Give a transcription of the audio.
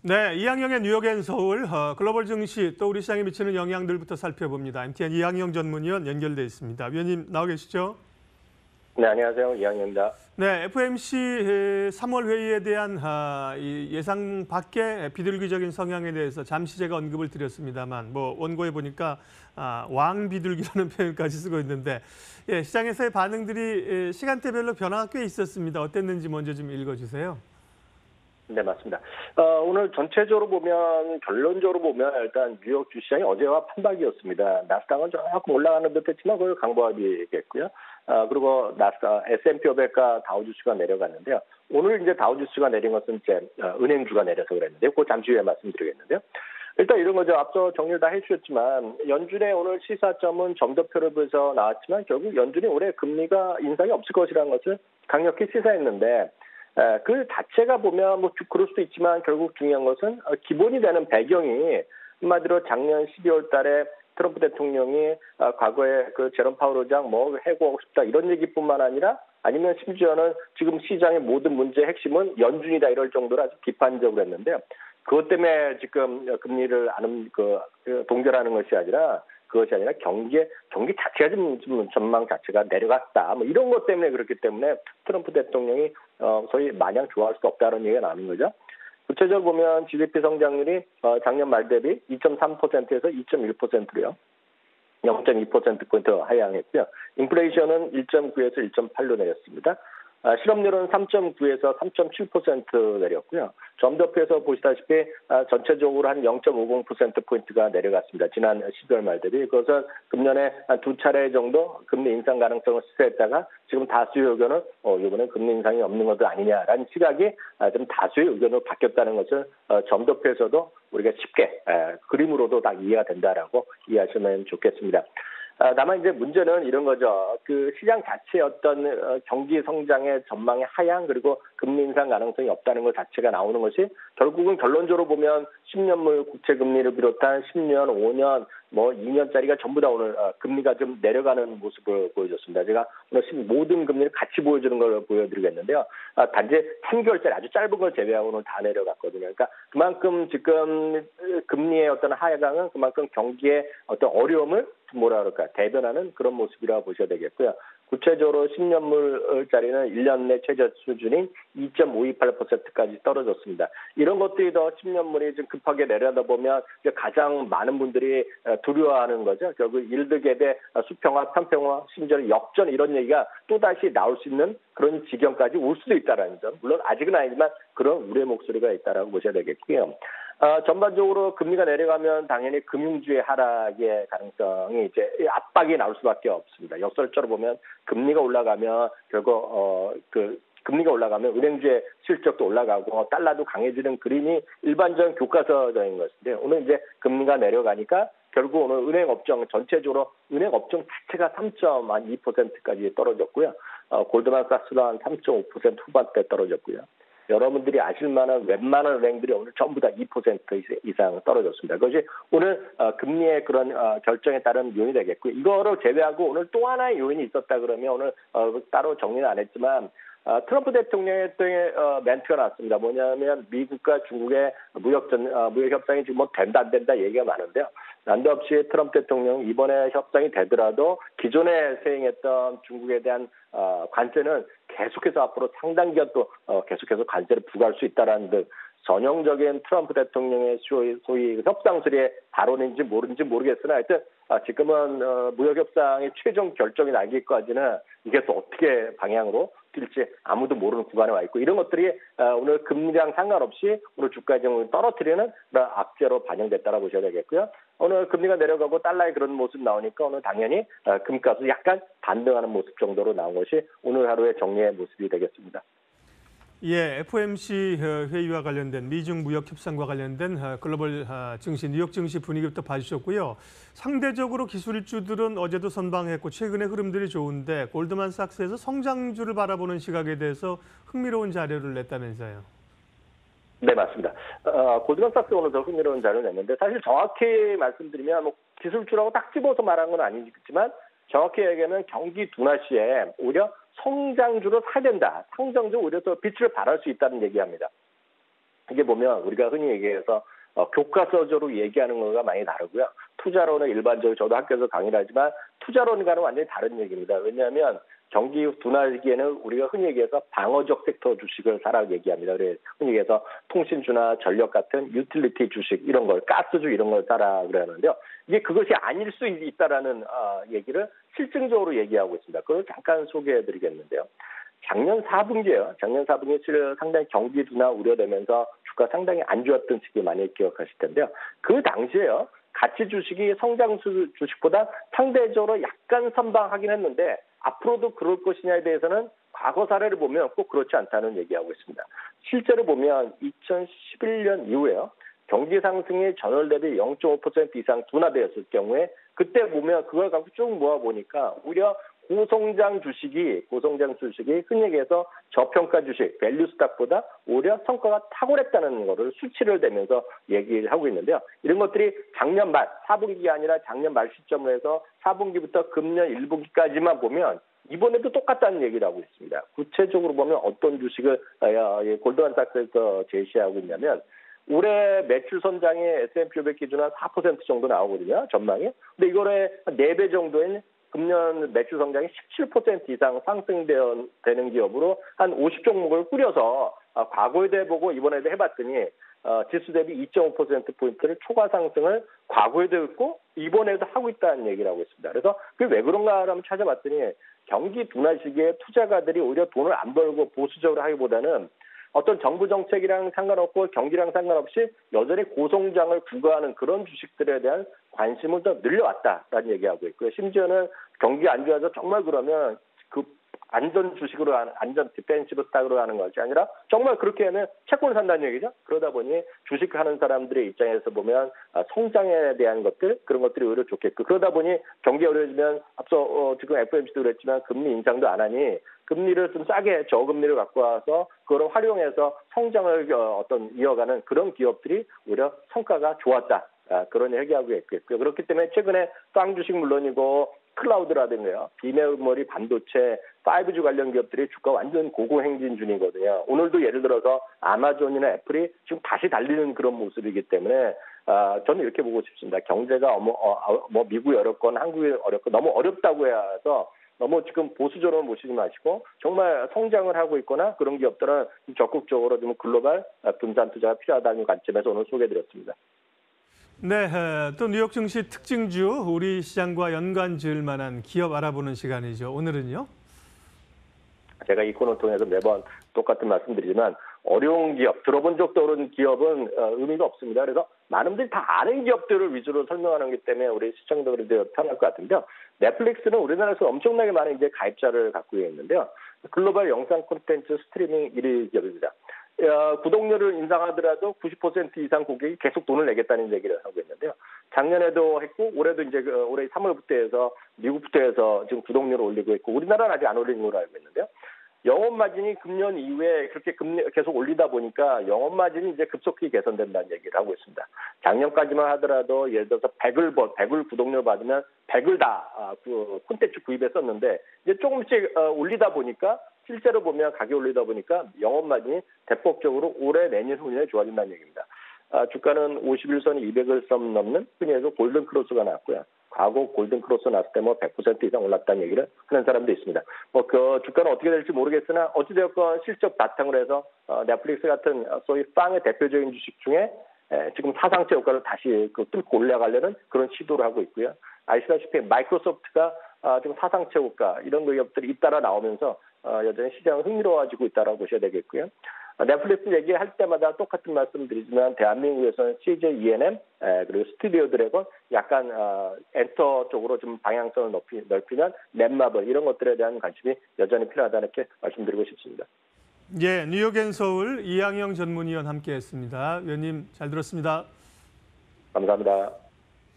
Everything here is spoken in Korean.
네, 이항영의 뉴욕 앤 서울 글로벌 증시 또 우리 시장에 미치는 영향들부터 살펴봅니다. MTN 이항영 전문위원 연결돼 있습니다. 위원님 나와 계시죠? 네, 안녕하세요. 이항영입니다. 네, FOMC 3월 회의에 대한 이 예상 밖의 비둘기적인 성향에 대해서 잠시 제가 언급을 드렸습니다만 원고에 보니까 왕비둘기라는 표현까지 쓰고 있는데 시장에서의 반응들이 시간대별로 변화가 꽤 있었습니다. 어땠는지 먼저 좀 읽어주세요. 네, 맞습니다. 오늘 전체적으로 보면, 결론적으로 보면 일단 뉴욕 주시장이 어제와 판박이었습니다. 나스닥은 조금 올라가는 듯 했지만 그걸 강보합이겠고요. 그리고 S&P 500과 다우지수가 내려갔는데요. 오늘 이제 다우지수가 내린 것은 이제 은행주가 내려서 그랬는데요. 그거 잠시 후에 말씀드리겠는데요. 일단 이런 거죠. 앞서 정리를 다 해주셨지만 연준의 오늘 시사점은 점도표를 보여서 나왔지만 결국 연준이 올해 금리가 인상이 없을 것이라는 것을 강력히 시사했는데 그 자체가 보면 그럴 수도 있지만 결국 중요한 것은 기본이 되는 배경이 한마디로 작년 12월 달에 트럼프 대통령이 과거에 그 제롬 파월 의장 해고하고 싶다 이런 얘기뿐만 아니라 아니면 심지어는 지금 시장의 모든 문제의 핵심은 연준이다 이럴 정도로 아주 비판적으로 했는데요. 그것 때문에 지금 금리를 동결하는 것이 아니라 그것이 아니라 경기 자체가 좀 전망 자체가 내려갔다. 이런 것 때문에 그렇기 때문에 트럼프 대통령이 소위 마냥 좋아할 수 없다는 얘기가 나오는 거죠. 구체적으로 보면 GDP 성장률이 작년 말 대비 2.3%에서 2.1%로요. 0.2%포인트 하향했고요. 인플레이션은 1.9에서 1.8로 내렸습니다. 실업률은 3.9에서 3.7% 내렸고요. 점도표에서 보시다시피 전체적으로 한 0.50%포인트가 내려갔습니다. 지난 12월 말 대비. 그것은 금년에 한 두 차례 정도 금리 인상 가능성을 시사했다가 지금 다수의 의견은 이번엔 금리 인상이 없는 것도 아니냐라는 시각이 좀 다수의 의견으로 바뀌었다는 것을 점도표에서도 우리가 쉽게 그림으로도 딱 이해가 된다라고 이해하시면 좋겠습니다. 다만 이제 문제는 이런 거죠. 그 시장 자체의 어떤 경기 성장의 전망의 하향 그리고 금리 인상 가능성이 없다는 것 자체가 나오는 것이 결국은 결론적으로 보면 10년물 국채 금리를 비롯한 10년, 5년, 2년짜리가 전부 다 오늘 금리가 좀 내려가는 모습을 보여줬습니다. 제가 오늘 모든 금리를 같이 보여주는 걸 보여드리겠는데요. 단지 3개월짜리 아주 짧은 걸 제외하고 오늘 다 내려갔거든요. 그러니까 그만큼 지금 금리의 어떤 하향은 그만큼 경기의 어떤 어려움을 대변하는 그런 모습이라고 보셔야 되겠고요. 구체적으로 10년물짜리는 1년 내 최저 수준인 2.528%까지 떨어졌습니다. 이런 것들이 더 10년물이 좀 급하게 내려다 보면 가장 많은 분들이 두려워하는 거죠. 결국 일득에대 수평화, 편평화, 심지어 역전 이런 얘기가 또다시 나올 수 있는 그런 지경까지 올 수도 있다는 점. 물론 아직은 아니지만 그런 우려의 목소리가 있다라고 보셔야 되겠고요. 전반적으로 금리가 내려가면 당연히 금융주의 하락의 가능성이 이제 압박이 나올 수밖에 없습니다. 역설적으로 보면 금리가 올라가면 결국 금리가 올라가면 은행주의 실적도 올라가고 달러도 강해지는 그림이 일반적인 교과서적인 것인데 오늘 이제 금리가 내려가니까 결국 오늘 은행 업종 전체적으로 은행 업종 자체가 3.2%까지 떨어졌고요. 골드만삭스도 한 3.5% 후반대 떨어졌고요. 여러분들이 아실 만한 웬만한 은행들이 오늘 전부 다 2% 이상 떨어졌습니다. 그것이 오늘 금리의 그런 결정에 따른 요인이 되겠고요. 이거를 제외하고 오늘 또 하나의 요인이 있었다 그러면 오늘 따로 정리는 안 했지만 트럼프 대통령의 멘트가 나왔습니다. 뭐냐면 미국과 중국의 무역 협상이 지금 된다 안 된다 얘기가 많은데요. 난데없이 트럼프 대통령 이번에 협상이 되더라도 기존에 시행했던 중국에 대한 관세는 계속해서 앞으로 상당 기간 또 계속해서 관세를 부과할 수 있다라는 등 전형적인 트럼프 대통령의 소위 협상술의 발언인지 모르는지 모르겠으나 하여튼 지금은 무역협상의 최종 결정이 나기까지는 이게 또 어떻게 방향으로 뛸지 아무도 모르는 구간에 와 있고 이런 것들이 오늘 금리랑 상관없이 오늘 주가 지금 떨어뜨리는 그런 악재로 반영됐다고 보셔야 되겠고요. 오늘 금리가 내려가고 달러의 그런 모습 나오니까 오늘 당연히 금값이 약간 반등하는 모습 정도로 나온 것이 오늘 하루의 정리의 모습이 되겠습니다. 예, FOMC 회의와 관련된 미중 무역 협상과 관련된 글로벌 증시, 뉴욕 증시 분위기부터 봐주셨고요. 상대적으로 기술주들은 어제도 선방했고 최근의 흐름들이 좋은데 골드만삭스에서 성장주를 바라보는 시각에 대해서 흥미로운 자료를 냈다면서요. 네, 맞습니다. 골드만삭스 오늘 더 흥미로운 자료를 냈는데 사실 정확히 말씀드리면 기술주라고 딱 집어서 말한 건 아니지만 정확히 얘기하면 경기 둔화 시에 오히려 성장주로 사야 된다. 성장주 오히려 더 빛을 발할 수 있다는 얘기합니다. 이게 보면 우리가 흔히 얘기해서 교과서적으로 얘기하는 거가 많이 다르고요. 투자론은 일반적으로 저도 학교에서 강의를 하지만 투자론과는 완전히 다른 얘기입니다. 왜냐하면 경기 둔화기에는 우리가 흔히 얘기해서 방어적 섹터 주식을 사라고 얘기합니다. 그래서 흔히 얘기해서 통신주나 전력 같은 유틸리티 주식 이런 걸 가스주 이런 걸 사라 그러는데요. 이게 그것이 아닐 수 있다라는 얘기를 실증적으로 얘기하고 있습니다. 그걸 잠깐 소개해드리겠는데요. 작년 4분기에요. 작년 4분기에 상당히 경기 둔화 우려되면서 주가 상당히 안 좋았던 시기 많이 기억하실 텐데요. 그 당시에요. 가치 주식이 성장 주식보다 상대적으로 약간 선방하긴 했는데 앞으로도 그럴 것이냐에 대해서는 과거 사례를 보면 꼭 그렇지 않다는 얘기하고 있습니다. 실제로 보면 2011년 이후에요. 경기 상승이 전월 대비 0.5% 이상 둔화되었을 경우에 그때 보면 그걸 갖고 쭉 모아보니까 오히려 고성장 주식이 흔히 얘기해서 저평가 주식, 밸류 스탁보다 오히려 성과가 탁월했다는 것을 수치를 대면서 얘기를 하고 있는데요. 이런 것들이 작년 말, 4분기가 아니라 작년 말 시점으로 해서 4분기부터 금년 1분기까지만 보면 이번에도 똑같다는 얘기를 하고 있습니다. 구체적으로 보면 어떤 주식을 골드만삭스에서 제시하고 있냐면 올해 매출 선장이 S&P 500 기준으로 4% 정도 나오거든요. 전망이. 근데 이거에 4배 정도인 금년 매출 성장이 17% 이상 상승되는 기업으로 한 50종목을 꾸려서 과거에 대해 보고 이번에도 해봤더니 지수 대비 2.5%포인트를 초과 상승을 과거에도 했고 이번에도 하고 있다는 얘기를 하고 있습니다. 그래서 그게 왜 그런가 하면 찾아봤더니 경기 둔화 시기에 투자가들이 오히려 돈을 안 벌고 보수적으로 하기보다는 어떤 정부 정책이랑 상관없고 경기랑 상관없이 여전히 고성장을 구가하는 그런 주식들에 대한 관심을 더 늘려왔다라는 얘기하고 있고요. 심지어는 경기 안 좋아서 정말 그러면 그 안전 주식으로 하는 안전 디펜시브 스탁으로 하는 것이 아니라 정말 그렇게 하면 채권을 산다는 얘기죠. 그러다 보니 주식하는 사람들의 입장에서 보면 성장에 대한 것들 그런 것들이 오히려 좋겠고 그러다 보니 경기 어려워지면 앞서 지금 FOMC도 그랬지만 금리 인상도 안 하니 금리를 좀 싸게 저금리를 갖고 와서 그걸 활용해서 성장을 이어가는 그런 기업들이 오히려 성과가 좋았다. 그런 얘기하고 있고요. 그렇기 때문에 최근에 빵 주식 물론이고 클라우드라든가요. 비메모리 반도체 5G 관련 기업들이 주가 완전 고공행진 중이거든요. 오늘도 예를 들어서 아마존이나 애플이 지금 다시 달리는 그런 모습이기 때문에 저는 이렇게 보고 싶습니다. 경제가 미국이 어렵건 한국이 어렵건 너무 어렵다고 해서 너무 지금 보수적으로 보시지 마시고 정말 성장을 하고 있거나 그런 기업들은 적극적으로 좀 글로벌 분산 투자가 필요하다는 관점에서 오늘 소개해드렸습니다. 네, 또 뉴욕 증시 특징주 우리 시장과 연관 지을 만한 기업 알아보는 시간이죠. 오늘은요? 제가 이 코너 통해서 매번 똑같은 말씀드리지만 어려운 기업, 들어본 적도 없는 기업은 의미가 없습니다. 그래서 많은 분들이 다 아는 기업들을 위주로 설명하는 것이기 때문에 우리 시청자들이 편할 것 같은데요. 넷플릭스는 우리나라에서 엄청나게 많은 이제 가입자를 갖고 있는데요. 글로벌 영상 콘텐츠 스트리밍 1위 기업입니다. 구독료를 인상하더라도 90% 이상 고객이 계속 돈을 내겠다는 얘기를 하고 있는데요. 작년에도 했고 올해도 이제 올해 3월부터 해서 미국부터 해서 지금 구독료를 올리고 있고 우리나라는 아직 안 올리는 걸로 알고 있는데요. 영업 마진이 금년 이후에 그렇게 계속 올리다 보니까 영업 마진이 이제 급속히 개선된다는 얘기를 하고 있습니다. 작년까지만 하더라도 예를 들어서 100을 구독료 받으면 100을 다 콘텐츠 구입에 썼는데 이제 조금씩 올리다 보니까 실제로 보면 가격 올리다 보니까 영업 마진이 대폭적으로 올해 내년 후년에 좋아진다는 얘기입니다. 주가는 51선이 200을 넘는 흔히 해서 골든 크로스가 나왔고요. 과거 골든 크로스 났을 때 100% 이상 올랐다는 얘기를 하는 사람도 있습니다. 그 주가는 어떻게 될지 모르겠으나 어찌되었건 실적 바탕으로 해서 넷플릭스 같은 소위 빵의 대표적인 주식 중에 지금 사상체 효과를 다시 뚫고 올라가려는 그런 시도를 하고 있고요. 아시다시피 마이크로소프트가 지금 사상체 효과 이런 기업들이 잇따라 나오면서 여전히 시장은 흥미로워지고 있다고 보셔야 되겠고요. 넷플릭스 얘기할 때마다 똑같은 말씀드리지만 대한민국에서는 CJ ENM 그리고 스튜디오 드래곤 약간 엔터 쪽으로 좀 방향성을 넓히는 넷마블 이런 것들에 대한 관심이 여전히 필요하다 이렇게 말씀드리고 싶습니다. 예, 뉴욕앤서울 이항영 전문위원 함께했습니다. 위원님 잘 들었습니다. 감사합니다.